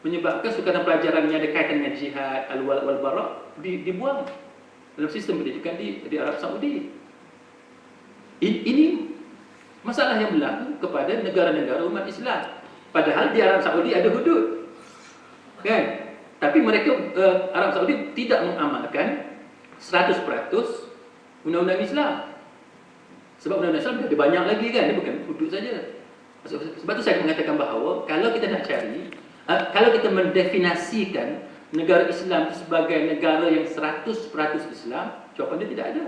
menyebabkan sukan pelajaran yang ada kaitan dengan jihad, al-wala wal bara dibuang dalam sistem pendidikan di Arab Saudi. Ini masalah yang berlaku kepada negara-negara umat Islam. Padahal di Arab Saudi ada hudud, kan? Tapi mereka Arab Saudi tidak mengamalkan 100% undang-undang Islam. Sebab undang-undang Islam ada banyak lagi, kan? Dia bukan hudud saja. Sebab itu saya mengatakan bahawa kalau kita nak cari, kalau kita mendefinisikan negara Islam itu sebagai negara yang 100% Islam, jawapan dia tidak ada.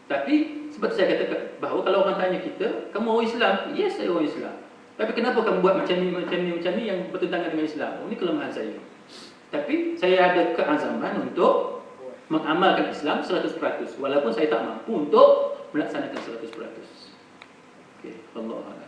Tapi sebab saya katakan bahawa kalau orang tanya kita, kamu orang Islam? Yes, saya orang Islam. Tapi kenapa kamu buat macam ni yang bertentangan dengan Islam? Ini kelemahan saya. Tapi saya ada keazaman untuk mengamalkan Islam 100%, walaupun saya tak mampu untuk melaksanakan 100%. Okey, Allah Allah.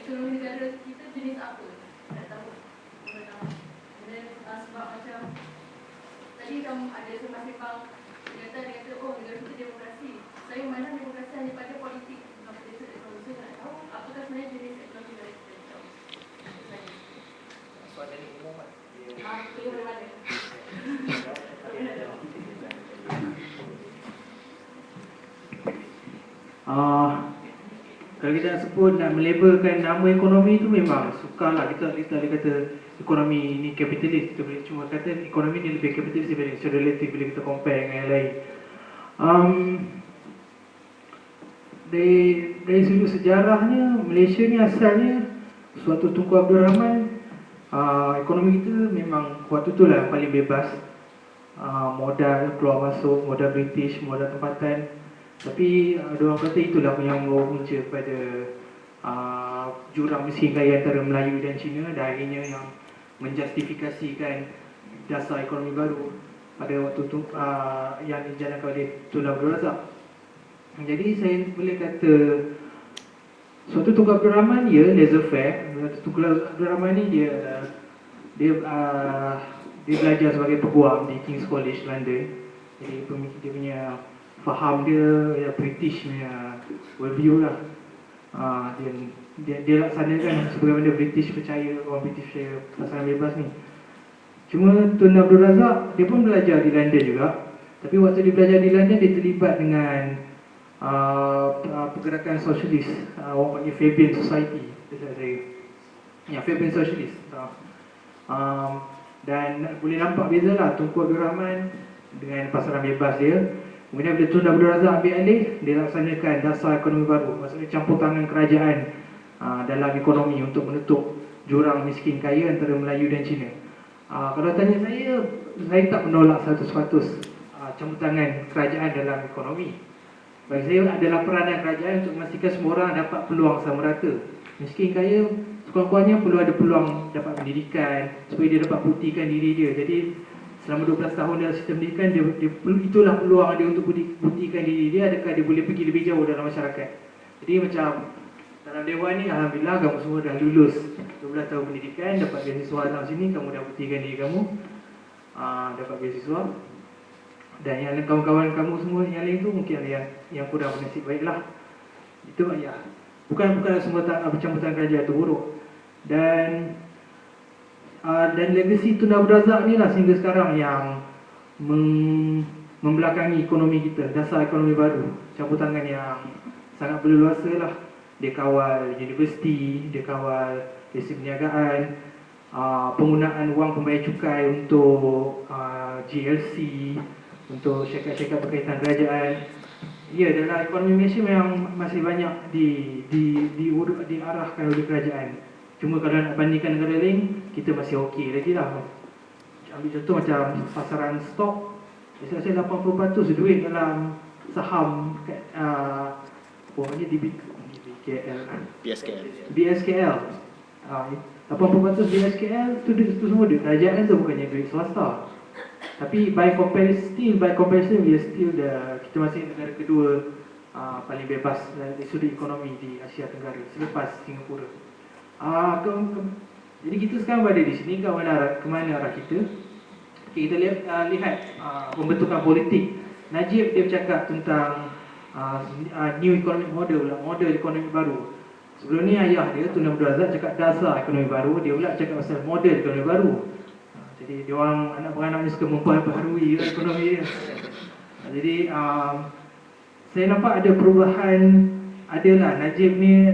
Ekonomi negara kita jenis apa? Tak tahu. Sebab macam tadi kamu ada sembang-sembang dia kata oh negara kita demokrasi. Saya memandang demokrasi hanya pada politik, bukan pada ekonomi. Saya nak tahu apakah sebenarnya jenis ekonomi negara kita. Soalan ini umum kan? Pilih dari mana? Kalau kita nak sebut, nak melabelkan nama ekonomi itu memang sukarlah. Kita boleh kata ekonomi ini kapitalis. Kita boleh cuma kata ekonomi ini lebih kapitalis daripada secara relatif bila kita compare dengan yang lain. Dari sudut sejarahnya, Malaysia ni asalnya suatu Tunku Abdul Rahman. Ekonomi kita memang waktu tu lah yang paling bebas. Modal keluar masuk, modal British, modal tempatan. Tapi ada orang kata itulah yang membawa punca pada jurang miskin kaya antara Melayu dan Cina, dan akhirnya yang menjustifikasikan dasar ekonomi baru pada waktu tu yang dijalankan oleh Tun Abdul Razak. Jadi saya boleh kata suatu Tunku Abdul Rahman ya laissez-faire. Tunku Abdul Rahman ni dia belajar sebagai peguam di King's College London. Jadi dia punya faham dia British punya worldview lah. Dia laksanakan sebagaimana British percaya, orang British percaya pasaran bebas ni. Cuma Tun Abdul Razak dia pun belajar di London juga. Tapi waktu dia belajar di London, dia terlibat dengan pergerakan sosialis, orang panggil Fabian Society. Ya, Fabian Socialist. Dan boleh nampak beza lah Tunku Abdul Rahman dengan pasaran bebas dia. Kemudian bila Tun Abdul Razak ambil alih, dia laksanakan dasar ekonomi baru. Maksudnya campur tangan kerajaan dalam ekonomi untuk menutup jurang miskin kaya antara Melayu dan Cina. Kalau tanya saya tak menolak 100% campur tangan kerajaan dalam ekonomi. Bagi saya adalah peranan kerajaan untuk memastikan semua orang dapat peluang sama rata. Miskin kaya sekurang-kurangnya perlu ada peluang dapat pendidikan supaya dia dapat buktikan diri dia. Jadi selama 12 tahun dalam sistem pendidikan, itulah peluang dia untuk buktikan diri dia, adakah dia boleh pergi lebih jauh dalam masyarakat. Jadi macam dalam Dewan ni, Alhamdulillah kamu semua dah lulus 12 tahun pendidikan, dapat beasiswa dalam sini, kamu dah buktikan diri kamu, dapat beasiswa. Dan yang kawan-kawan kamu semua yang lain tu mungkin ada yang kurang bernasib baiklah. Itu ya. Bukan semua campur tangan kerajaan tu buruk. Dan legasi Tun Abdul Razak ni lah sehingga sekarang yang membelakangi ekonomi kita, dasar ekonomi baru, campur tangan yang sangat berleluasa lah. Dia kawal universiti, dia kawal sistem perniagaan, penggunaan wang pembayar cukai untuk GLC, untuk syarikat-syarikat berkaitan kerajaan. Ya, dalam ekonomi Malaysia memang masih banyak diarahkan oleh kerajaan. Cuma kalau nak bandingkan negara lain, kita masih okey lagi lah. Ambil contoh macam pasaran stok, biasanya 80% duit dalam saham pokoknya BSKL. 80% BSKL tu semua duit kerajaan tu, bukannya duit swasta. Tapi by comparison we are still kita masih negara kedua paling bebas dari sudut ekonomi di Asia Tenggara selepas Singapura. Jadi kita sekarang berada di sini ke mana arah kita? Okay, kita lihat pembentukan politik. Najib dia bercakap tentang new economic model ekonomi baru. Sebelum ni ayah dia Tun Abdul Razak cakap dasar ekonomi baru, dia pula cakap pasal model ekonomi baru. Jadi dia orang anak beranak ni suka memperbaharui ekonomi dia. Jadi saya nampak ada perubahan, adalah Najib ni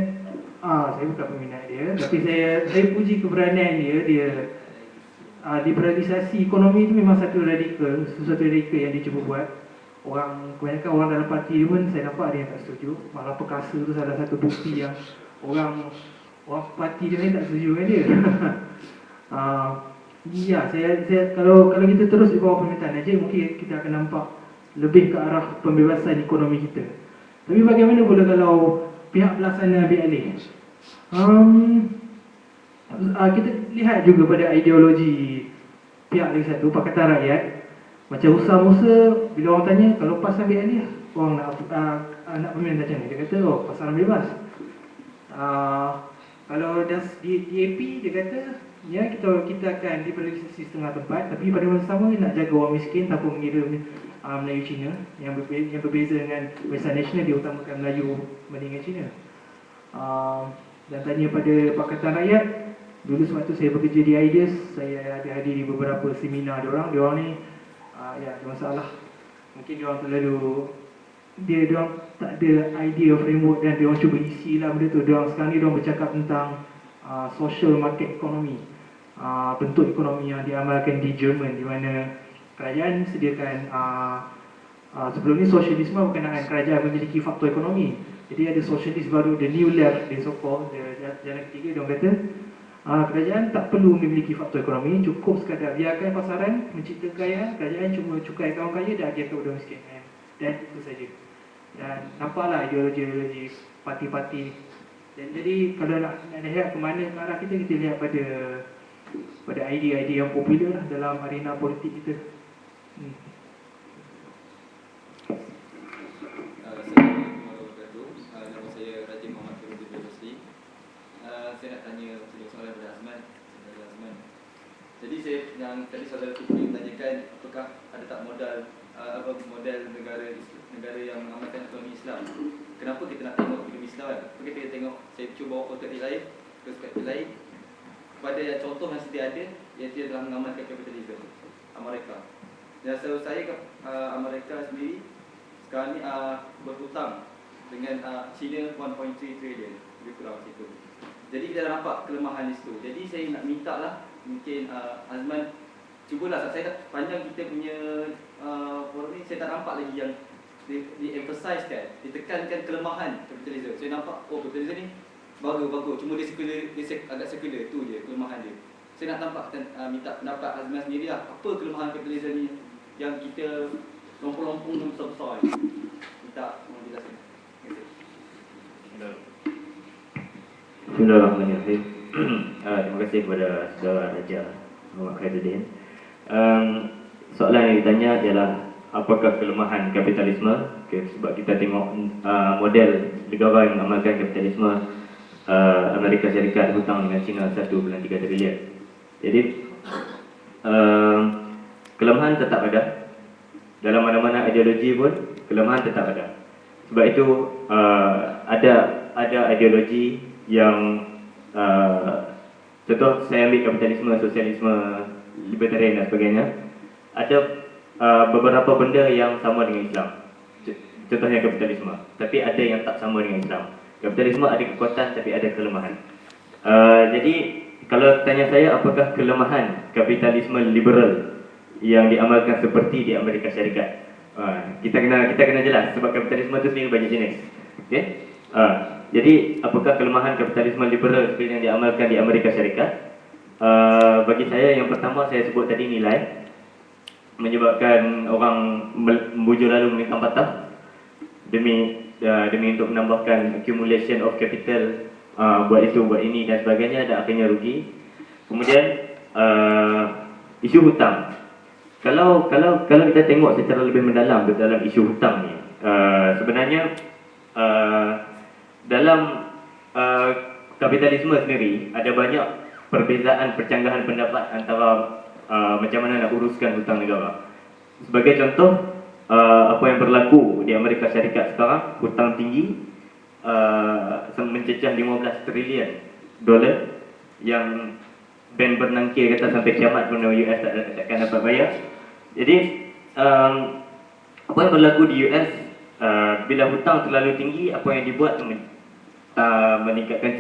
saya bukan peminat dia, tapi saya puji keberanian dia liberalisasi ekonomi itu memang sesuatu radikal yang dia cuba buat. Kebanyakan orang dalam parti dia pun saya nampak ada yang tak setuju. Malah perkasa tu salah satu bukti yang orang parti dia ni tak setuju dengan dia. Ya, kalau kita terus di bawah pemerintahan Najib, mungkin kita akan nampak lebih ke arah pembebasan ekonomi kita. Tapi bagaimana pula kalau pihak pelaksana ambil alih? Kita lihat juga pada ideologi pihak lagi satu, Pakatan Rakyat. Macam Usah Musa, bila orang tanya kalau PAS ambil alih, orang nak pemilihan macam ni, dia kata pasaran bebas. Kalau DAP dia kata ya kita akan liberalisasi setengah tempat, tapi pada masa sama nak jaga orang miskin tanpa mengira Melayu Cina. Yang berbeza dengan Barisan Nasional, dia utamakan Melayu berbanding Cina. Dan tanya pada Pakatan Rakyat, dulu sebab tu saya bekerja di Ideas, saya ada hadiri beberapa seminar diorang ni ada masalah. Mungkin diorang terlalu diorang tak ada idea framework dan diorang cuba isi lah benda tu. Sekarang ni diorang bercakap tentang social market economy, bentuk ekonomi yang diamalkan di Jerman, di mana kerajaan sediakan sebelum ni sosialisme berkenaan kerajaan memiliki faktor ekonomi. Jadi ada sosialis baru, the new left, the so-called jalan ketiga, diorang kata kerajaan tak perlu memiliki faktor ekonomi, cukup sekadar biarkan pasaran mencipta kekayaan, kerajaan cuma cukai kaum kaya dan agihan kepada miskin, dan itu saja. Dan nampaklah ideologi parti-parti. Dan jadi kalau nak lihat ke mana ke arah kita lihat pada idea-idea yang popular lah dalam arena politik kita. Assalamualaikum warahmatullahi wabarakatuh. Nama saya Raja Muhammad Firudin Belosi. Saya nak tanya soalan kepada Azman. Jadi yang tadi saudara Tupri tanyakan, apakah ada tak model negara yang mengamalkan ekonomi Islam? Kenapa kita nak tengok ekonomi Islam kan? Kita tengok, saya cuba bawa perspektif lain pada contoh yang sedia ada yang dia telah mengamalkan kapitalisme, Amerika. Dan setahu saya Amerika sendiri sekarang ni berhutang dengan China 1.3 trilion, lebih kurang situ. Jadi kita dah nampak kelemahan di situ. Jadi saya nak minta lah, mungkin Azman cubalah, saya panjang kita punya forum ni, saya tak nampak lagi yang di-emphasizekan, ditekankan kelemahan kapitalisme. Saya nampak kapitalisme ni bagus, cuma dia agak sekular, tu je kelemahan dia. Saya nak nampakkan, minta pendapat Azman sendiri lah, apa kelemahan kapitalisme ni yang kita lompong-lompong dan besar-besar ni. Minta menjelaskan. Bismillahirrahmanirrahim. Terima kasih kepada saudara Raja Muhammad Khairuddin. Soalan yang ditanya ialah apakah kelemahan kapitalisme? Sebab kita tengok model negara yang mengamalkan kapitalisme, Amerika Syarikat hutang dengan China 1.3 trilion. Jadi kelemahan tetap ada. Dalam mana-mana ideologi pun kelemahan tetap ada. Sebab itu ada ideologi yang contoh saya ambil kapitalisme, sosialisme, libertarian dan sebagainya. Ada beberapa benda yang sama dengan Islam. Contohnya kapitalisme, tapi ada yang tak sama dengan Islam. Kapitalisme ada kekuatan tapi ada kelemahan. Jadi kalau tanya saya apakah kelemahan kapitalisme liberal yang diamalkan seperti di Amerika Syarikat, kita kena jelas sebab kapitalisme itu sendiri banyak jenis. Okey. Jadi apakah kelemahan kapitalisme liberal seperti yang diamalkan di Amerika Syarikat? Bagi saya yang pertama saya sebut tadi nilai, menyebabkan orang membujur lalu menghitam patah demi untuk menambahkan accumulation of capital, buat itu buat ini dan sebagainya, dan akhirnya rugi. Kemudian isu hutang. Kalau kita tengok secara lebih mendalam dalam isu hutang ni, sebenarnya dalam kapitalisme sendiri ada banyak perbezaan percanggahan pendapat antara macam mana nak uruskan hutang negara. Sebagai contoh, apa yang berlaku di Amerika Syarikat sekarang, hutang tinggi mencecah 15 trilion dolar yang bank bernangkir kata sampai kiamat pun US takkan dapat bayar. Jadi apa yang berlaku di US, bila hutang terlalu tinggi, apa yang dibuat meningkatkan